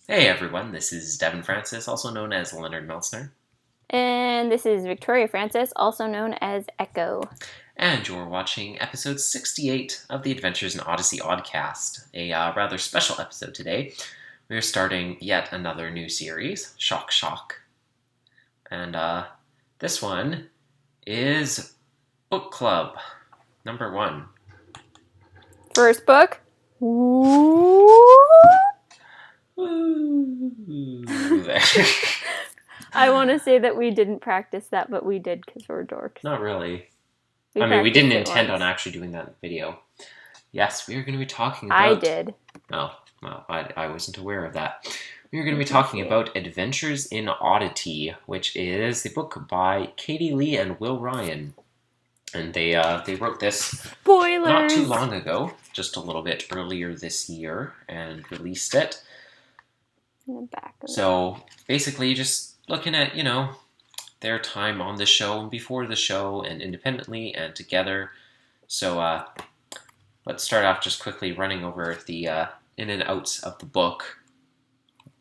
Hey everyone, this is Devin Francis, also known as Leonard Meltzner, And this is Victoria Francis, also known as Echo. and you're watching episode 68 of the Adventures in Odyssey Oddcast, a rather special episode today. We're starting yet another new series, Shock Shock, and this one is Book Club number 1. First book. I want to say that we didn't practice that, but we did because we're dorks. Not really. We didn't intend on actually doing that video. Yes, we are going to be talking about... I did. Oh, well, I wasn't aware of that. We are going to be talking about Adventures in Oddity, which is the book by Katie Leigh and Will Ryan. And they wrote this not too long ago, just a little bit earlier this year, and released it. In the back of So basically just looking at, their time on the show and before the show and independently and together. So let's start off just quickly running over the in and outs of the book,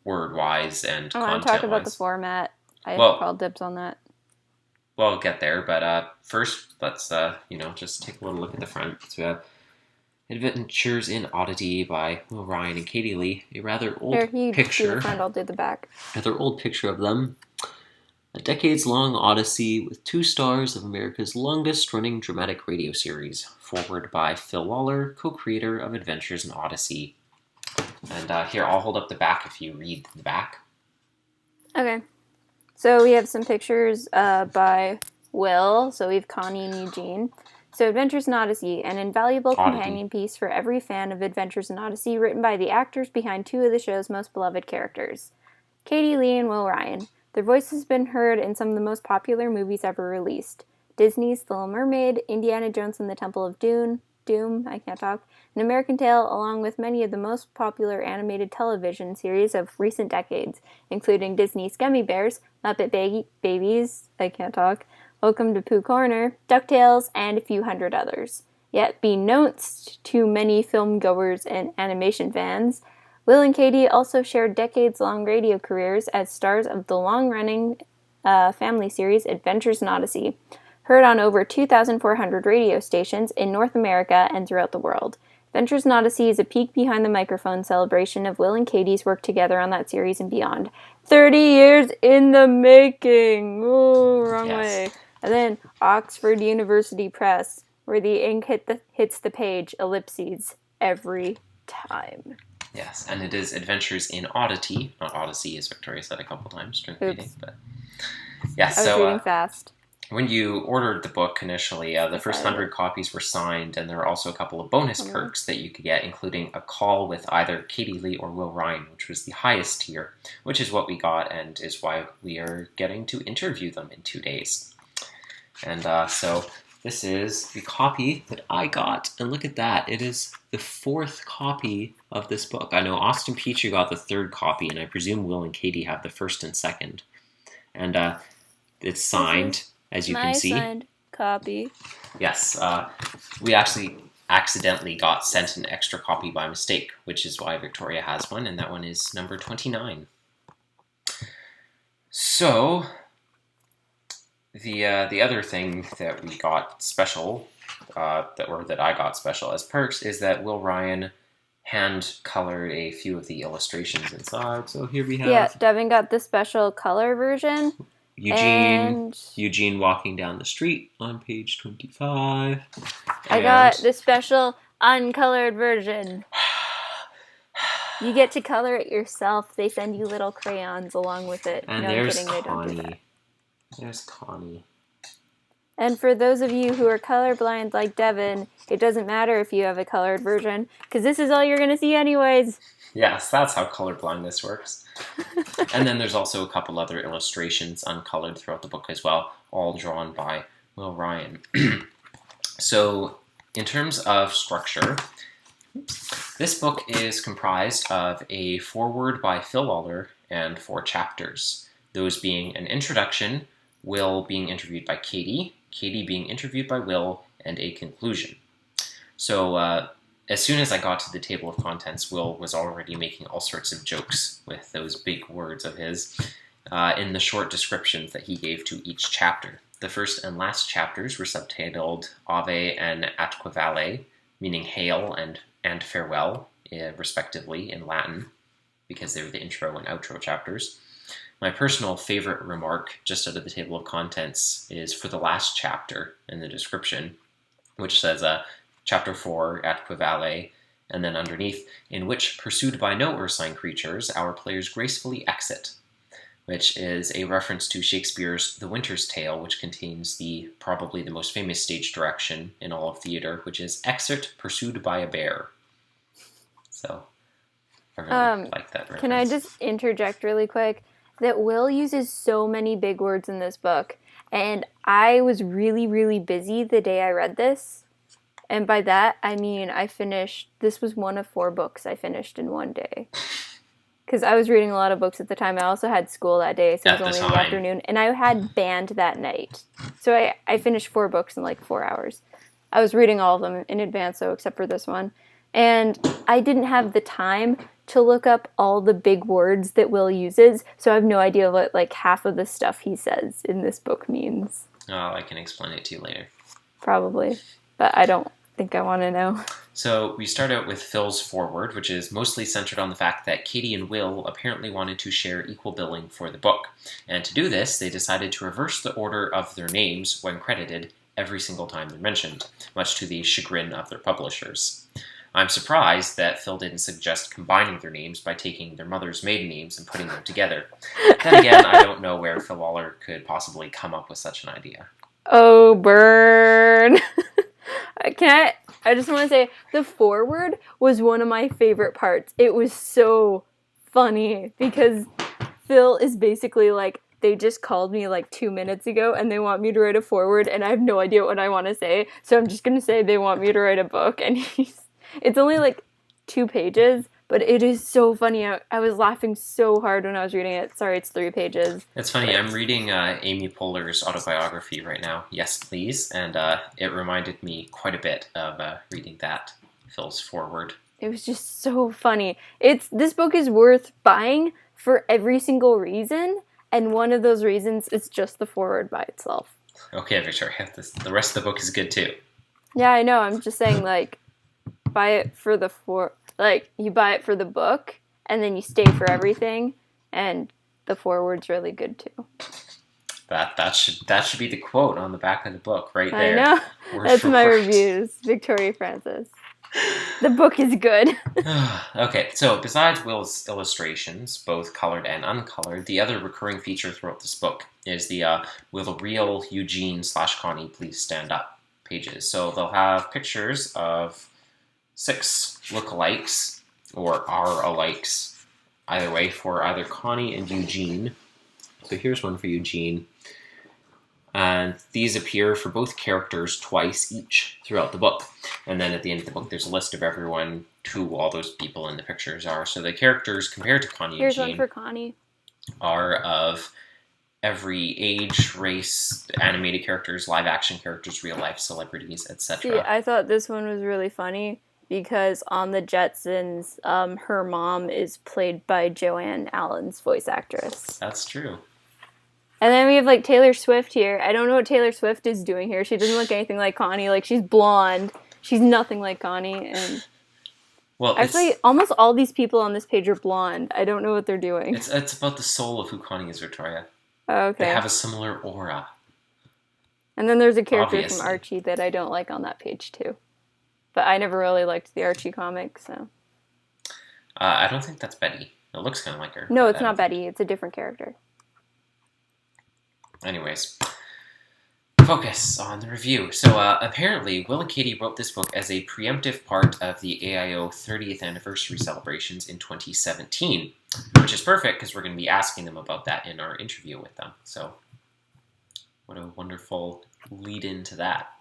word-wise and content-wise. I want to talk about the format. I called dibs on that. Well, I'll get there, but first, let's, just take a little look at the front. So we have Adventures in Oddity by Will Ryan and Katie Leigh. A rather old picture. Do the front, I'll do the back. Rather old picture of them. A decades-long odyssey with 2 stars of America's longest-running dramatic radio series. Forward by Phil Waller, co-creator of Adventures in Odyssey. And here, I'll hold up the back if you read the back. Okay. So we have some pictures by Will. So we have Connie and Eugene. So Adventures in Odyssey, an invaluable companion piece for every fan of Adventures in Odyssey, written by the actors behind 2 of the show's most beloved characters, Katie Leigh and Will Ryan. Their voices have been heard in some of the most popular movies ever released. Disney's The Little Mermaid, Indiana Jones and the Temple of Doom, I can't talk, An American Tail, along with many of the most popular animated television series of recent decades, including Disney's Gummy Bears, Muppet Babies, I can't talk, Welcome to Pooh Corner, DuckTales, and a few hundred others. Yet, beknownst to many film goers and animation fans, Will and Katie also shared decades-long radio careers as stars of the long-running family series Adventures in Odyssey, heard on over 2,400 radio stations in North America and throughout the world. Adventures in Odyssey is a peek behind the microphone celebration of Will and Katie's work together on that series and beyond. 30 years in the making! Ooh, wrong way. And then Oxford University Press, where the ink hits the page, ellipses, every time. Yes, and it is Adventures in Oddity, not Odyssey, as Victoria said a couple times during the meeting. But yeah, I was reading fast. When you ordered the book initially, the first 100 copies were signed, and there were also a couple of bonus perks that you could get, including a call with either Katie Leigh or Will Ryan, which was the highest tier, which is what we got and is why we are getting to interview them in 2 days. And so this is the copy that I got, and look at that. It is the 4th copy of this book. I know Austin Petrie got the 3rd copy, and I presume Will and Katie have the 1st and 2nd. And it's signed, as you can see. My signed copy. Yes, we actually accidentally got sent an extra copy by mistake, which is why Victoria has one, and that one is number 29. So, the other thing that we got special, that I got special as perks, is that Will Ryan hand-colored a few of the illustrations inside. So here we have... Yeah, Devin got the special color version. Eugene walking down the street on page 25. I got the special uncolored version. You get to color it yourself. They send you little crayons along with it. And there's Connie. There's Connie. And for those of you who are colorblind like Devin, it doesn't matter if you have a colored version, because this is all you're going to see anyways. Yes, that's how colorblindness works. And then there's also a couple other illustrations uncolored throughout the book as well, all drawn by Will Ryan. So, in terms of structure, this book is comprised of a foreword by Phil Waller and 4 chapters. Those being an introduction, Will being interviewed by Katie, Katie being interviewed by Will, and a conclusion. So as soon as I got to the table of contents, Will was already making all sorts of jokes with those big words of his in the short descriptions that he gave to each chapter. The first and last chapters were subtitled Ave and Atque Vale, meaning hail and farewell, respectively, in Latin, because they were the intro and outro chapters. My personal favorite remark, just out of the table of contents, is for the last chapter in the description, which says, Chapter 4, Atque Vale, and then underneath, in which, pursued by no Ursine creatures, our players gracefully exit, which is a reference to Shakespeare's The Winter's Tale, which contains probably the most famous stage direction in all of theater, which is exit pursued by a bear. So, I really like that reference. Can I just interject really quick? That Will uses so many big words in this book, and I was really, really busy the day I read this, and by that, I mean this was one of 4 books I finished in one day. Because I was reading a lot of books at the time. I also had school that day, so it was only the afternoon. And I had band that night. So I finished 4 books in like 4 hours. I was reading all of them in advance, though, except for this one. And I didn't have the time to look up all the big words that Will uses. So I have no idea what like half of the stuff he says in this book means. Oh, I can explain it to you later. Probably. But I don't think I want to know. So we start out with Phil's foreword, which is mostly centered on the fact that Katie and Will apparently wanted to share equal billing for the book. And to do this, they decided to reverse the order of their names when credited every single time they're mentioned, much to the chagrin of their publishers. I'm surprised that Phil didn't suggest combining their names by taking their mother's maiden names and putting them together. Then again, I don't know where Phil Waller could possibly come up with such an idea. Oh, burn! I just want to say, the foreword was one of my favorite parts. It was so funny, because Phil is basically like, they just called me like 2 minutes ago, and they want me to write a foreword, and I have no idea what I want to say, so I'm just going to say they want me to write a book, and it's only like 2 pages, but it is so funny. I was laughing so hard when I was reading it. Sorry, it's 3 pages. It's funny. I'm reading Amy Poehler's autobiography right now, Yes Please, and it reminded me quite a bit of reading that, Phil's foreword. It was just so funny. This book is worth buying for every single reason, and one of those reasons is just the foreword by itself. Okay, Victoria, the rest of the book is good too. Yeah, I know. I'm just saying, like, buy it for you buy it for the book, and then you stay for everything, and the foreword's really good too. That should be the quote on the back of the book, right there. I know. That's my reviews. Victoria Francis. The book is good. Okay, so besides Will's illustrations, both colored and uncolored, the other recurring feature throughout this book is the Will the real Eugene/Connie please stand up pages. So they'll have pictures of 6 lookalikes, or are-alikes, either way, for either Connie and Eugene. So here's one for Eugene. And these appear for both characters twice each throughout the book. And then at the end of the book, there's a list of everyone, who all those people in the pictures are. So the characters, compared to Connie and Eugene, here's one for Connie, are of every age, race, animated characters, live-action characters, real-life celebrities, etc. See, I thought this one was really funny, because on the Jetsons, her mom is played by Joanne Allen's voice actress. That's true. And then we have, like, Taylor Swift here. I don't know what Taylor Swift is doing here. She doesn't look anything like Connie. Like, she's blonde. She's nothing like Connie. And well, actually, almost all these people on this page are blonde. I don't know what they're doing. It's about the soul of who Connie is, Victoria. Oh, okay. They have a similar aura. And then there's a character from Archie that I don't like on that page, too. But I never really liked the Archie comic, so. I don't think that's Betty. It looks kind of like her. No, it's not Betty. It's a different character. Anyways, focus on the review. So apparently, Will and Katie wrote this book as a preemptive part of the AIOO 30th anniversary celebrations in 2017, which is perfect because we're going to be asking them about that in our interview with them. So what a wonderful lead into that.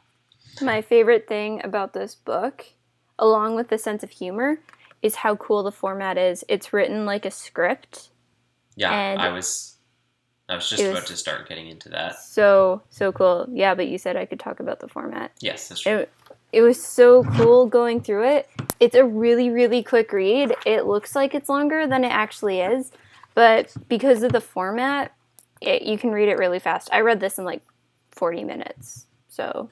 My favorite thing about this book, along with the sense of humor, is how cool the format is. It's written like a script. Yeah, I was just about to start getting into that. So cool. Yeah, but you said I could talk about the format. Yes, that's true. It was so cool going through it. It's a really, really quick read. It looks like it's longer than it actually is, but because of the format, you can read it really fast. I read this in like 40 minutes, so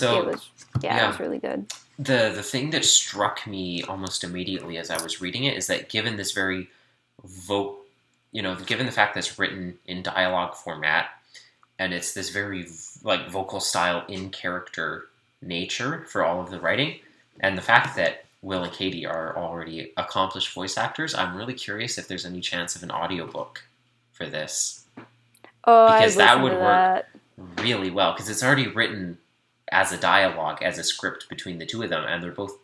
it was really good. The thing that struck me almost immediately as I was reading it is that given this very given the fact that it's written in dialogue format, and it's this very like vocal style in character nature for all of the writing, and the fact that Will and Katie are already accomplished voice actors, I'm really curious if there's any chance of an audiobook for this. Oh, because that would work really well, because it's already written as a dialogue, as a script between the two of them, and they're both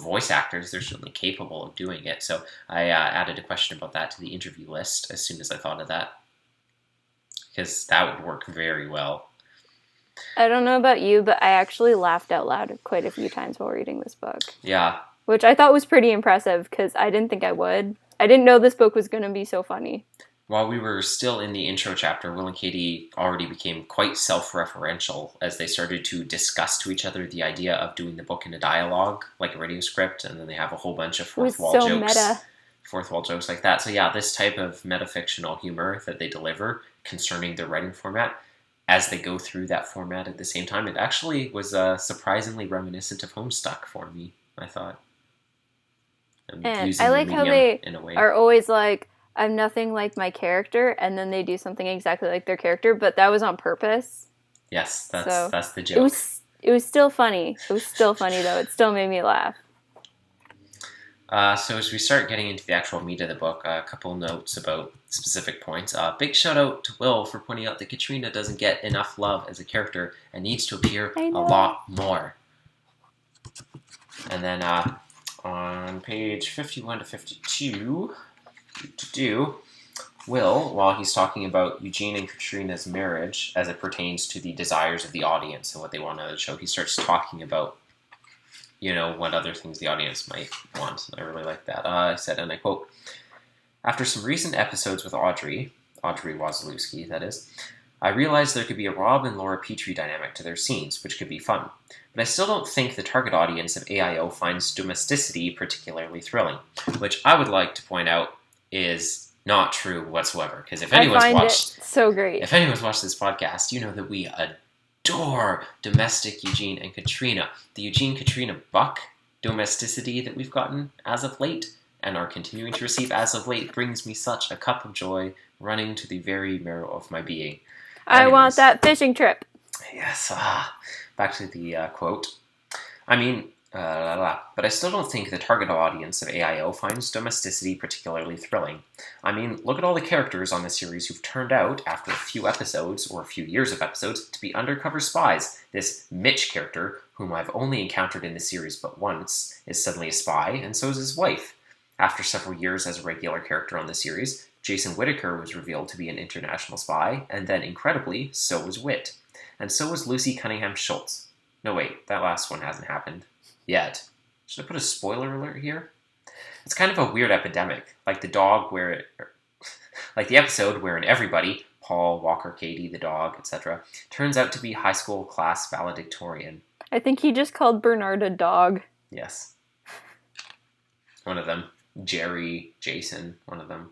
voice actors. They're certainly capable of doing it. So I added a question about that to the interview list as soon as I thought of that, because that would work very well. I don't know about you, but I actually laughed out loud quite a few times while reading this book. Yeah. Which I thought was pretty impressive, because I didn't think I would. I didn't know this book was going to be so funny. While we were still in the intro chapter, Will and Katie already became quite self-referential as they started to discuss to each other the idea of doing the book in a dialogue, like a radio script, and then they have a whole bunch of fourth wall jokes like that. So yeah, this type of metafictional humor that they deliver concerning their writing format, as they go through that format at the same time, it actually was surprisingly reminiscent of Homestuck for me, I thought. And I like how they are always like, I'm nothing like my character, and then they do something exactly like their character, but that was on purpose. Yes, that's the joke. It was still funny. It was still funny, though. It still made me laugh. So as we start getting into the actual meat of the book, a couple notes about specific points. Big shout out to Will for pointing out that Katrina doesn't get enough love as a character and needs to appear a lot more. And then on page 51 to 52... Will, while he's talking about Eugene and Katrina's marriage as it pertains to the desires of the audience and what they want out of the show, he starts talking about, what other things the audience might want. I really like that. I said, and I quote, "After some recent episodes with Audrey Wasilewski, that is, I realized there could be a Rob and Laura Petrie dynamic to their scenes, which could be fun. But I still don't think the target audience of AIOO finds Domesticity particularly thrilling," which I would like to point out is not true whatsoever. Because if anyone's watched this podcast, you know that we adore domestic Eugene and Katrina. The Eugene-Katrina buck domesticity that we've gotten as of late and are continuing to receive as of late brings me such a cup of joy running to the very marrow of my being. I want that fishing trip. Yes. Back to the quote. But I still don't think the target audience of AIO finds Domesticity particularly thrilling. Look at all the characters on the series who've turned out, after a few episodes, or a few years of episodes, to be undercover spies. This Mitch character, whom I've only encountered in the series but once, is suddenly a spy, and so is his wife. After several years as a regular character on the series, Jason Whittaker was revealed to be an international spy, and then, incredibly, so was Whit. And so was Lucy Cunningham Schultz. No, wait, that last one hasn't happened yet. Should I put a spoiler alert here? It's kind of a weird epidemic, like the episode wherein everybody, Paul, Walker, Katie, the dog, etc., turns out to be high school class valedictorian. I think he just called Bernard a dog. Yes. One of them. Jerry, Jason, one of them.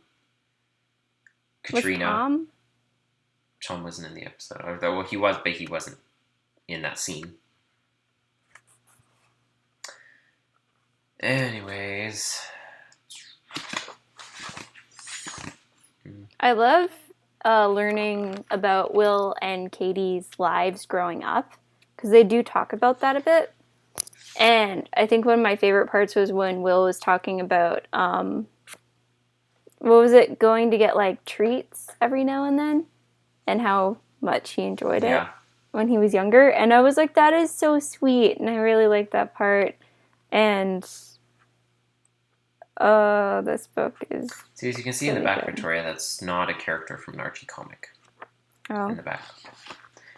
Katrina. Was Tom? Tom wasn't in the episode. Well, he was, but he wasn't in that scene. Anyways. I love learning about Will and Katie's lives growing up, because they do talk about that a bit. And I think one of my favorite parts was when Will was talking about, going to get like treats every now and then, and how much he enjoyed it when he was younger. And I was like, that is so sweet, and I really liked that part. And this book is... See, as you can see really in the back, good. Victoria, that's not a character from an Archie comic. Oh. In the back.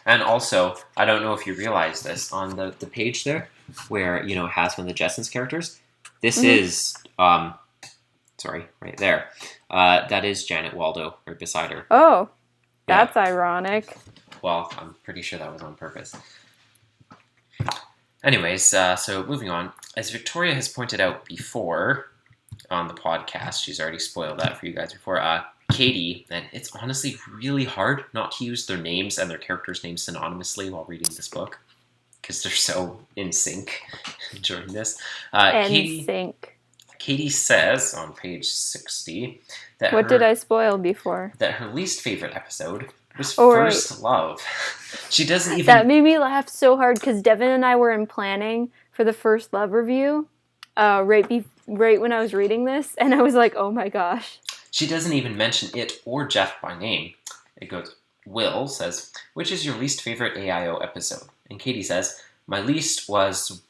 And also, I don't know if you realize this, on the page there, where, it has one of the Jetsons characters, this is, right there. That is Janet Waldo, right beside her. Oh, that's ironic. Well, I'm pretty sure that was on purpose. Anyways, so moving on. As Victoria has pointed out before on the podcast, she's already spoiled that for you guys before, Katie, and it's honestly really hard not to use their names and their characters' names synonymously while reading this book, because they're so in sync during this. Katie says on page 60 that What did I spoil before? That her least favorite episode was First Love. She doesn't even... That made me laugh so hard because Devin and I were in planning for the First Love review right when I was reading this, and I was like, oh my gosh. She doesn't even mention it or Jeff by name. It goes, Will says, which is your least favorite AIO episode? And Katie says, my least was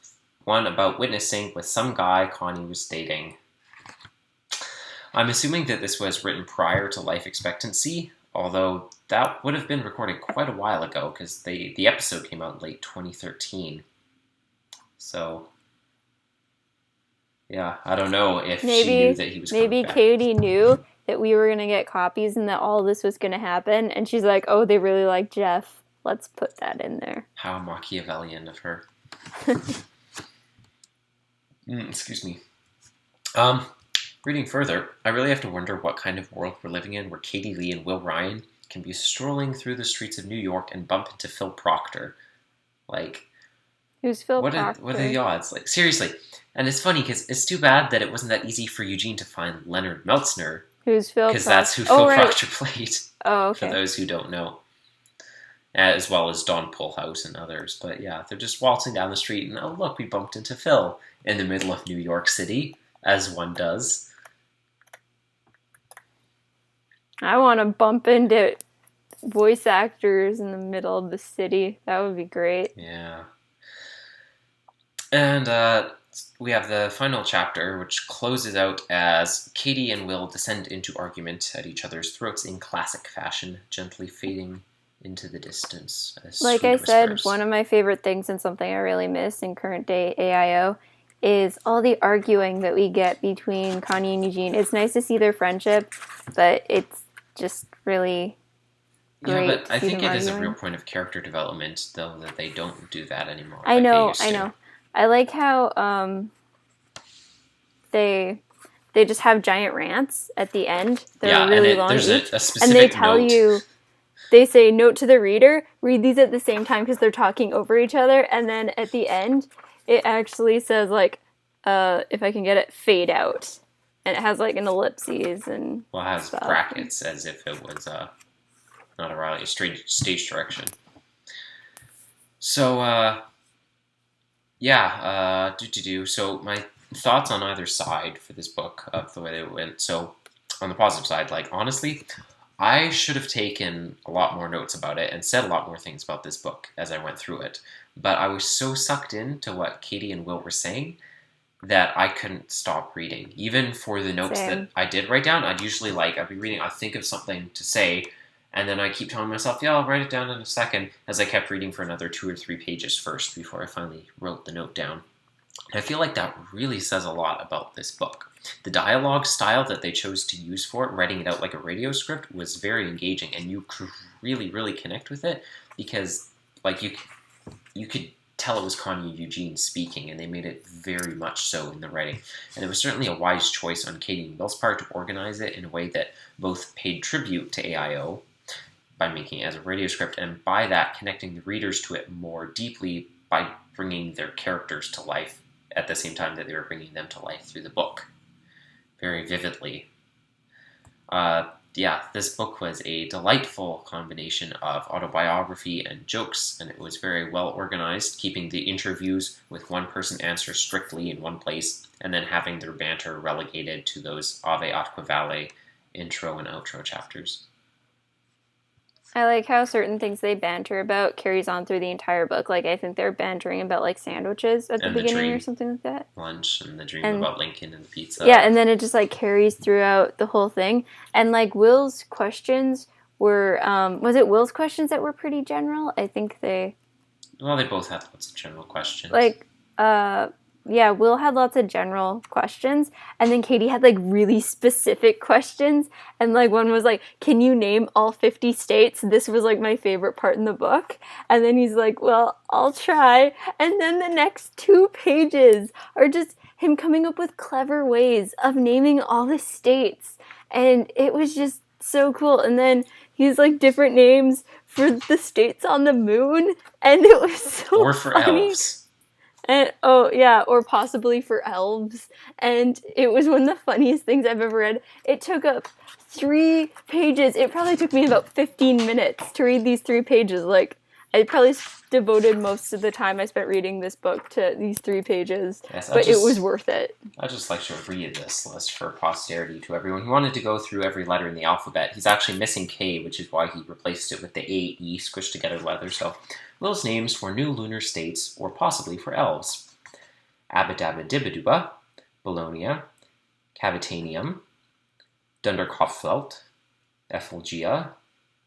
one about witnessing with some guy Connie was dating. I'm assuming that this was written prior to life expectancy, although that would have been recorded quite a while ago because the episode came out in late 2013. So, yeah, I don't know if she knew that he was coming back. Maybe Katie knew that we were going to get copies and that all this was going to happen, and she's like, oh, they really like Jeff. Let's put that in there. How Machiavellian of her. Excuse me. Reading further, I really have to wonder what kind of world we're living in where Katie Leigh and Will Ryan can be strolling through the streets of New York and bump into Phil Proctor. Like, who's Phil Proctor? What are the odds? Like, seriously. And it's funny because it's too bad that it wasn't that easy for Eugene to find Leonard Meltzner. Who's Phil Proctor? Because that's who Phil Proctor played. Oh, okay. For those who don't know. As well as Don Pullhouse and others. But yeah, they're just waltzing down the street and, oh look, we bumped into Phil in the middle of New York City, as one does. I want to bump into voice actors in the middle of the city. That would be great. Yeah. And we have the final chapter, which closes out as Katie and Will descend into argument at each other's throats in classic fashion, gently fading into the distance. Like I said, one of my favorite things and something I really miss in current day AIO is all the arguing that we get between Connie and Eugene. It's nice to see their friendship, but it's just really great. Yeah, but I think it is a real point of character development, though, that they don't do that anymore. I know. I like how they just have giant rants at the end. They're really long there's each, a specific and they tell note. you. They say, note to the reader, read these at the same time because they're talking over each other. And then at the end, it actually says, like, if I can get it, fade out. And it has, like, an ellipses and Well, it has stuff. brackets as if it was not a straight stage direction. So, So my thoughts on either side for this book of the way they went. So, on the positive side, like, honestly, I should have taken a lot more notes about it and said a lot more things about this book as I went through it. But I was so sucked into what Katie and Will were saying that I couldn't stop reading. Even for the notes that I did write down, I'd be reading, I'd think of something to say, and then I keep telling myself, yeah, I'll write it down in a second, as I kept reading for another 2 or 3 pages first before I finally wrote the note down. And I feel like that really says a lot about this book. The dialogue style that they chose to use for it, writing it out like a radio script, was very engaging, and you could really, really connect with it because, like, you could tell it was Connie and Eugene speaking, and they made it very much so in the writing. And it was certainly a wise choice on Katie and Will's part to organize it in a way that both paid tribute to AIO by making it as a radio script, and by that connecting the readers to it more deeply by bringing their characters to life at the same time that they were bringing them to life through the book. Very vividly. This book was a delightful combination of autobiography and jokes, and it was very well organized, keeping the interviews with one person answer strictly in one place, and then having their banter relegated to those Ave Atque Vale intro and outro chapters. I like how certain things they banter about carries on through the entire book. Like, I think they're bantering about, like, sandwiches at the beginning or something like that. Lunch and the dream about Lincoln and the pizza. Yeah, and then it just, like, carries throughout the whole thing. And, like, Will's questions were, was it Will's questions that were pretty general? I think they... Well, they both had lots of general questions. Like, yeah, Will had lots of general questions, and then Katie had like really specific questions, and like one was like, "Can you name all 50 states?" This was like my favorite part in the book, and then he's like, "Well, I'll try," and then the next 2 pages are just him coming up with clever ways of naming all the states, and it was just so cool. And then he's like different names for the states on the moon, and it was so or for funny. elves. And oh yeah, or possibly for elves. And it was one of the funniest things I've ever read. It took up 3 pages. It probably took me about 15 minutes to read these 3 pages. Like, I probably devoted most of the time I spent reading this book to these 3 pages. Yes, but it was worth it. I'd just like to read this list for posterity to everyone who wanted to go through every letter in the alphabet. He's actually missing K, which is why he replaced it with the A-E squished together letter. So Will's names for new lunar states, or possibly for elves: Abadabadibaduba, Bologna, Cavitanium, Dunderkopfeld, Ephelgia,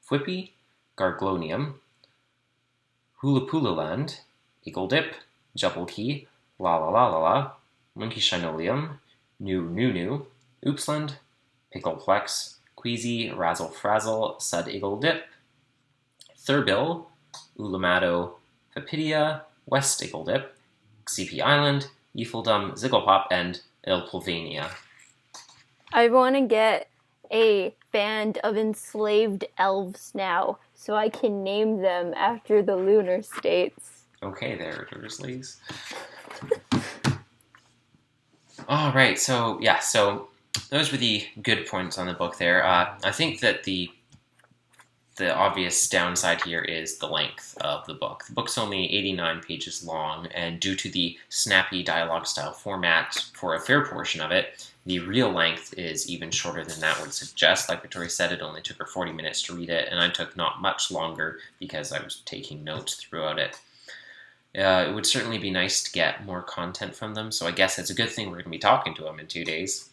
Whippy, Garglonium, Hulapulaland, Eagledip, Jubbledkey, La La La La La, Monkey Shinolium, Nu, Oopsland, Pickleplex, Queasy, Razzle Frazzle, Sud Eagledip, Thurbill, Ulamado, Papidia, West Eagledip, Xipi Island, Yeefledum, Zigglepop, and Ilpulvania. I want to get a band of enslaved elves now, so I can name them after the lunar states. Okay there, Dursleys. Alright, so those were the good points on the book there. I think that the obvious downside here is the length of the book. The book's only 89 pages long, and due to the snappy dialogue style format for a fair portion of it, the real length is even shorter than that would suggest. Like Victoria said, it only took her 40 minutes to read it, and I took not much longer because I was taking notes throughout it. It would certainly be nice to get more content from them, so I guess it's a good thing we're going to be talking to them in 2 days.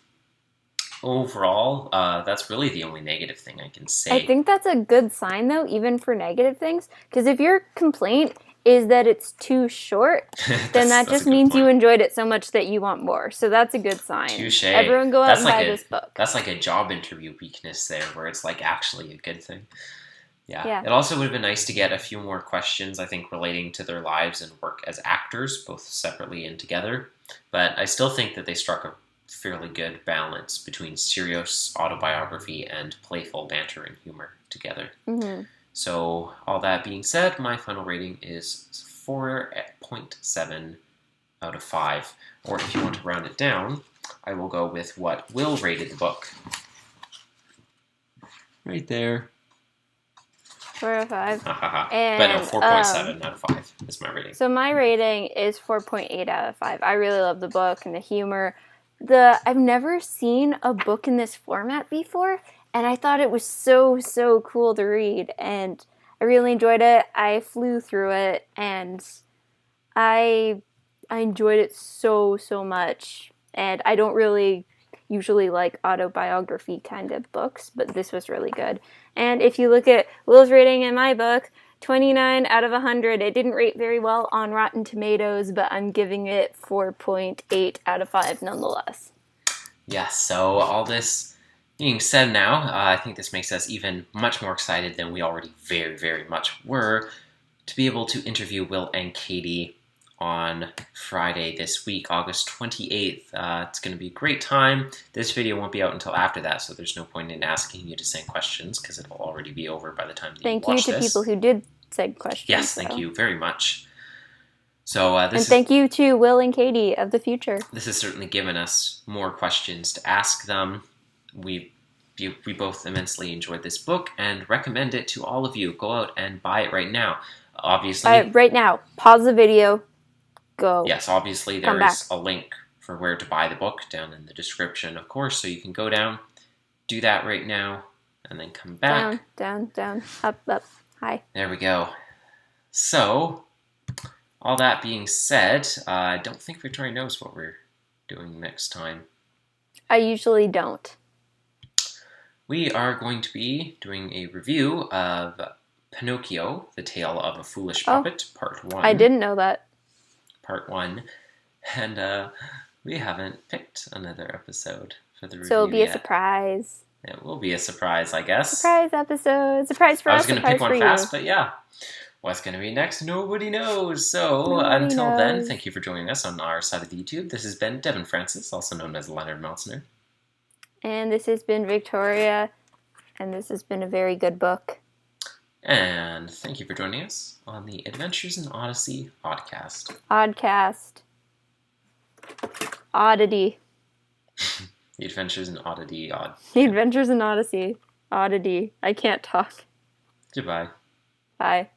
Overall, that's really the only negative thing I can say. I think that's a good sign, though, even for negative things, because if your complaint is that it's too short, then that just means you enjoyed it so much that you want more. So that's a good sign. Touche. Everyone go out and buy this book. That's like a job interview weakness there, where it's like actually a good thing. Yeah. It also would have been nice to get a few more questions, I think, relating to their lives and work as actors, both separately and together. But I still think that they struck a fairly good balance between serious autobiography and playful banter and humor together. Mm-hmm. So, all that being said, my final rating is 4.7 out of 5. Or if you want to round it down, I will go with what Will rated the book. Right there. 4 out of 5. But no, 4.7 out of 5 is my rating. So my rating is 4.8 out of 5. I really love the book and the humor. I've never seen a book in this format before, and I thought it was so cool to read, and I really enjoyed it. I flew through it, and I enjoyed it so much. And I don't really usually like autobiography kind of books, but this was really good. And if you look at Will's rating in my book, 29 out of 100. It didn't rate very well on Rotten Tomatoes, but I'm giving it 4.8 out of 5 nonetheless. Yes, so all this being said now, I think this makes us even much more excited than we already very much were to be able to interview Will and Katie on Friday this week, August 28th. It's going to be a great time. This video won't be out until after that, so there's no point in asking you to send questions because it'll already be over by the time that you watch this. Thank you to people who did send questions. Yes, thank you very much. So thank you to Will and Katie of the future. This has certainly given us more questions to ask them. We both immensely enjoyed this book and recommend it to all of you. Go out and buy it right now. Obviously, buy it right now. Pause the video. Go. Yes, obviously there is a link for where to buy the book down in the description, of course, so you can go down, do that right now, and then come back. Down, up, high. There we go. So, all that being said, I don't think Victoria knows what we're doing next time. I usually don't. We are going to be doing a review of Pinocchio, The Tale of a Foolish Puppet, Part 1. I didn't know that. Part 1. And we haven't picked another episode for the review So it'll be yet. a surprise. It will be a surprise, I guess. Surprise episode. Surprise for us. I was going to pick one fast, you. but yeah. What's going to be next? Nobody knows. So Nobody until knows. then, thank you for joining us on our side of the YouTube. This has been Devin Francis, also known as Leonard Meltzner. And this has been Victoria. And this has been a very good book. And thank you for joining us on the Adventures in Odyssey Oddcast. Oddcast. Oddity. The Adventures in Oddity Odd. The Adventures in Odyssey. Oddity. I can't talk. Goodbye. Bye.